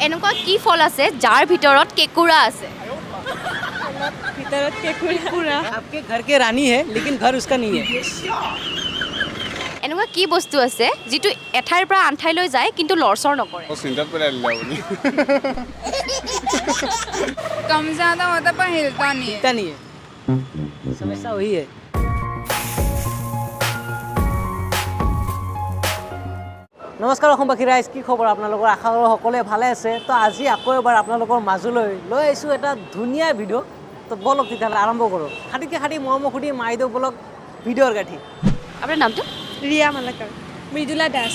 এনেকুৱা কি ফল আছে যাৰ ভিতৰত কেঁকুৰা আছে? ভিতৰত কেঁকুৰা आपके घर के रानी है लेकिन घर उसका नहीं है। এনেকুৱা কি বস্তু আছে যিটো এঠাইৰ পৰা আন ঠাইলৈ যায় কিন্তু লৰচৰ নকৰে? চিন্তাত পেলাই দিলা আপুনি कम ज़्यादा होता पर हिलता नहीं है। दिखता नहीं है, समस्या वही है। নমস্কাৰ অসমবাসী ৰাইজ, কি খবৰ আপোনালোকৰ? আশা কৰোঁ সকলোৱে ভালে আছে। তো আজি আকৌ এবাৰ আপোনালোকৰ মাজলৈ লৈ আহিছোঁ এটা ধুনীয়া ভিডিঅ'। তো বলক তেতিয়াহ'লে আৰম্ভ কৰোঁ। খাটিকে খাটি মৰম খুটি মাৰি দিওঁ বলক ভিডিঅ'ৰ গাঠি। আপোনাৰ নামটো? ৰিয়া মালাকাৰ, মৃদুলা দাস।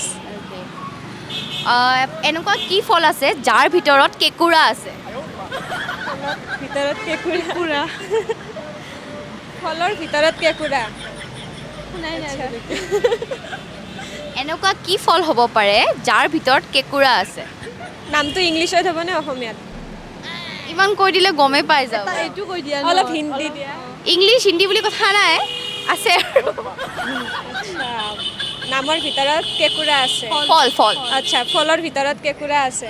এনেকুৱা কি ফল আছে যাৰ ভিতৰত কেঁকুৰা আছে? ভিতৰত কেঁকুৰা ফলৰ ভিতৰত কেঁকুৰা। এনেকুৱা কি ফল হ'ব পাৰে যাৰ ভিতৰত কেঁকুৰা আছে? নামটো ইংলিছত হ'ব নে অসমীয়াত? ইমান কৈ দিলে গমেই পাই যাব। এইটো কৈ দিয়া, অলপ হিন্দী দিয়া। ইংলিছ হিন্দী বুলি কথা নাই, আছে আৰু। নামৰ ভিতৰত কেঁকুৰা আছে। ফল ফল আচ্ছা, ফলৰ ভিতৰত কেঁকুৰা আছে।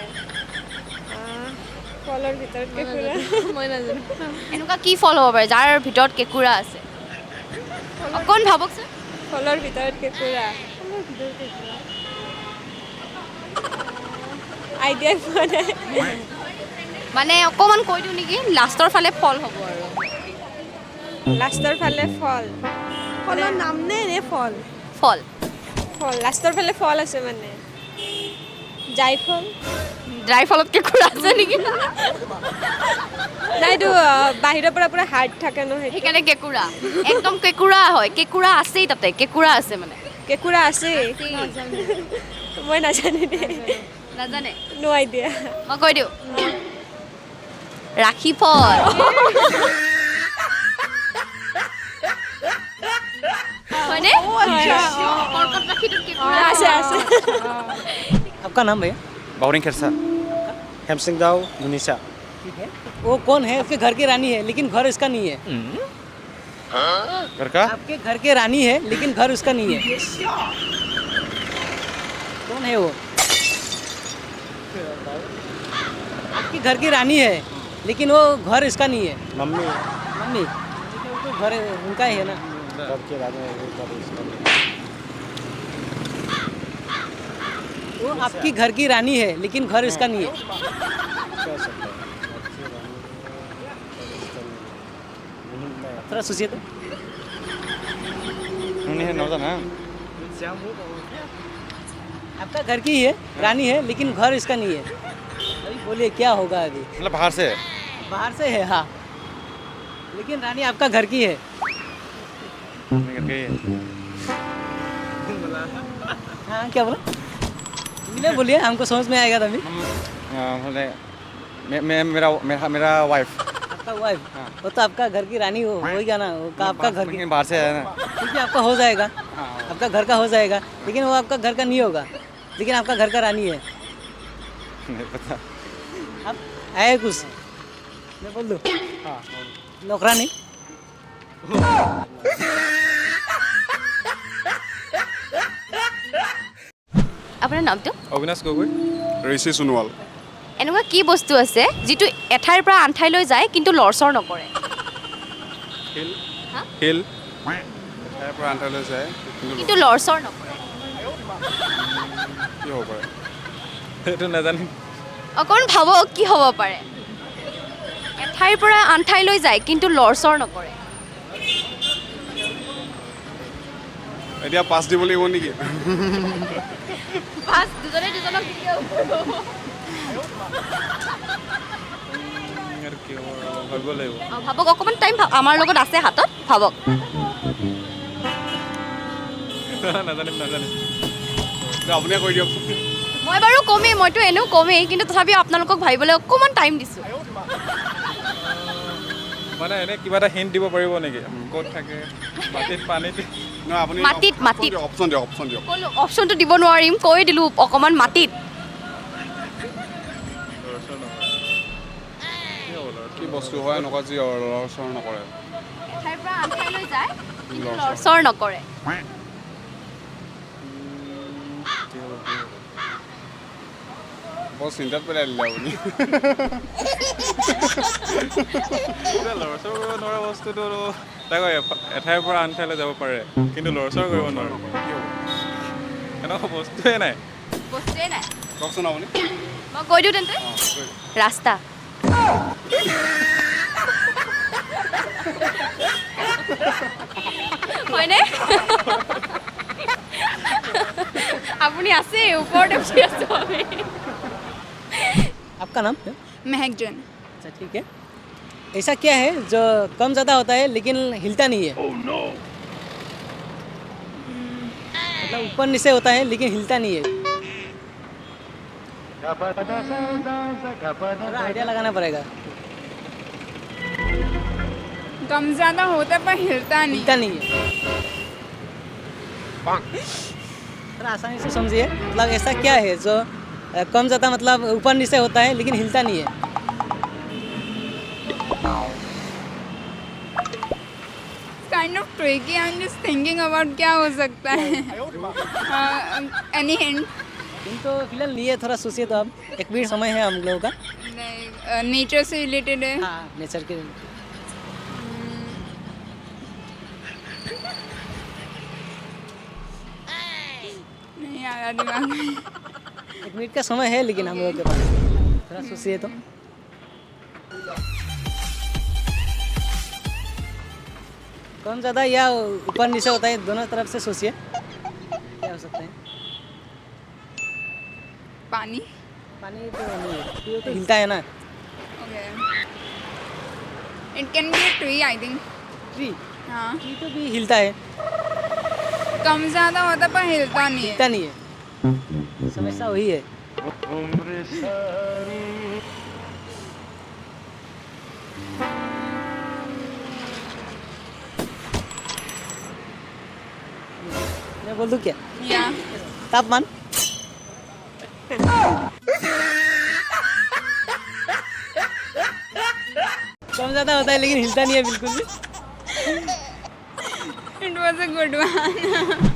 ফলৰ ভিতৰত কেঁকুৰা মই নাজানো। এনেকুৱা কি ফল হ'ব পাৰে যাৰ ভিতৰত কেঁকুৰা আছে? অকণ ভাবকচোন। ফলৰ ভিতৰত কেঁকুৰা আইডিয়া পোৱা নাই। মানে অকণমান কৈ দিওঁ নেকি, লাষ্টৰ ফালে ফল হ'ব আৰু। লাষ্টৰ ফালে ফল। ফলৰ নাম নে নে ফল? ফল ফল লাষ্টৰ ফালে ফল আছে মানে জাইফল। ড্ৰাই ফলত কেঁকুৰা আছে নেকি? নাই, এইটো বাহিৰৰ পৰা পুৰা হাৰ্ড থাকে ন, সেইটো সেইকাৰণে কেঁকুৰা একদম কেঁকুৰা হয়। কেঁকুৰা আছেই, তাতে কেঁকুৰা আছে মানে। কেঁকুৰা আছে। মই নাজানো দেই, নাজানে? নো আইডিয়া। মই কৈ দিওঁ, ৰাখি ফল। হয়নে? কৰ্কট ৰাখিটোত কেঁকুৰা আছে আছে। आपका नाम भैया? बावरिंग खिरसा हेम सिंह दाव मुनीसा। ठीक है। वो कौन है? उसके घर की रानी है लेकिन घर उसका नहीं है। घर का आपके घर के रानी है लेकिन घर उसका नहीं है। कौन है वो? आपकी घर की रानी है लेकिन वो घर इसका नहीं है। मम्मी मम्मी तो घर उनका ही है ना। कब के राजा वो आपकी घर की रानी है लेकिन घर इसका नहीं है। थोड़ा सोचिए तो। है नौता ना आपका घर की ही है, रानी है लेकिन घर इसका नहीं है। अभी बोलिए क्या होगा अभी? मतलब बाहर से बाहर से है, हाँ, लेकिन रानी आपका घर की है। हाँ, क्या बोला? इंग्लिश बोलिए, हमको समझ में आएगा तभी। मेरा मेरा मेरा वाइफ आपका वाइफ? वो तो आपका घर की रानी होगा ना, वो आपका घर की। बाहर से है ना। ठीक है, आपका हो जाएगा, आपका घर का हो जाएगा, लेकिन वो आपका घर का नहीं होगा, लेकिन आपका घर का रानी है। नहीं पता। आप आए कुछ मैं बोल दूँ? हाँ नौकरानी। আপোনাৰ নামটো? অবিনাশ গগৈ, ঋষি সোণোৱাল। এনেকুৱা কি বস্তু আছে যিটো এঠাইৰ পৰা আন ঠাইলৈ যায় কিন্তু লৰচৰ নকৰে? শিল হা? শিল তাৰ পৰা আনঠাইলৈ যায় কিন্তু লৰচৰ নকৰে। কি হ'ব পাৰে? সেইটো নাজানিম। অকণ ভাবক কি হ'ব পাৰে। এঠাইৰ পৰা আন ঠাইলৈ যায় কিন্তু লৰচৰ নকৰে। এতিয়া পাছ দিব লাগিব নেকি? পাঁচ দুজনে দুজনক ভাবিব লাগিব। ভাবক অকণমান টাইম, আমাৰ লগত আছে হাতত, ভাবক। নাজানিম নাজানিম। আপুনিয়ে কৈ দিয়কচোন। মই বাৰু কমেই, মইতো এনেও কমেই, কিন্তু তথাপিও আপোনালোকক ভাবিবলৈ অকণমান টাইম দিছোঁ। মানে এনে কিবা এটা হিণ্ট দিব পাৰিব নেকি? ক'ত থাকে? মাটিত পানীত? নহয়, আপুনি মাটিত, মাটিত। অপশ্যন দিয়ক, অপশ্যন দিয়ক। ক'লো অপশ্যনটো দিব নোৱাৰিম, কৈ দিলোঁ অকণমান মাটিত। কি বস্তু হয় এনেকুৱা যি লৰচৰ নকৰে? এঠাইৰ পৰা আন ঠাইলৈ যায় কিন্তু লৰচৰ নকৰে। বৰ চিন্তাত পেলাই দিলে আপুনি এতিয়া লৰচৰ কৰিব নোৱাৰা বস্তুটো তাক এঠাইৰ পৰা আন ঠাইলৈ যাব পাৰে কিন্তু লৰচৰ কৰিব নোৱাৰে কি হ'ব এনেকুৱা বস্তুৱে নাই বস্তুৱে নাই কওকচোন আপুনি মই কৈ দিওঁ তেন্তে অঁ ৰাস্তা হয়নে আপুনি আছে ওপৰতে উঠি আছোঁ আমি आपका नाम महक जैन अच्छा ठीक है ऐसा क्या है जो कम ज़्यादा होता है लेकिन हिलता नहीं है मतलब ऊपर नीचे होता है लेकिन हिलता नहीं है थोड़ा आइडिया लगाना पड़ेगा कम ज़्यादा होता है पर हिलता नहीं हिलता नहीं है थोड़ा आसानी से समझिए मतलब ऐसा क्या है जो कम ज़्यादा मतलब ऊपर नीचे होता है लेकिन हिलता नहीं है kind of tricky I am just thinking about क्या हो सकता है एनी हिंट तो फिलहाल लिए थोड़ा सोचिए तो आप एक मिनट समय है हम लोगों का नेचर से रिलेटेड है हाँ नेचर के नहीं आ रहा दिमाग में एक मिनट का समय है लेकिन हम लोगों के पास थोड़ा सोचिए तो कौन ज़्यादा या ऊपर नीचे होता है दोनों तरफ से सोचिए क्या हो सकता है पानी पानी तो नहीं है ये तो हिलता है ना okay it can be a tree I think tree हाँ ट्री तो भी हिलता है कम ज़्यादा होता है पर हिलता नहीं है हिलता नहीं है समस्या वही है मैं बोल दूँ क्या या तापमान कम ज़्यादा होता है लेकिन हिलता नहीं है बिल्कुल भी it was a good one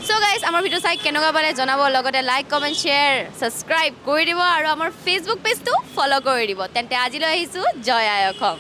so' guys আমাৰ ভিডিঅ' চাই কেনেকুৱা পালে জনাব লগতে লাইক কমেণ্ট শ্বেয়াৰ ছাবস্ক্ৰাইব কৰি দিব আৰু আমাৰ ফেচবুক পেজটো ফ'ল' কৰি দিব তেন্তে আজিলৈ আহিছোঁ জয় আই অসম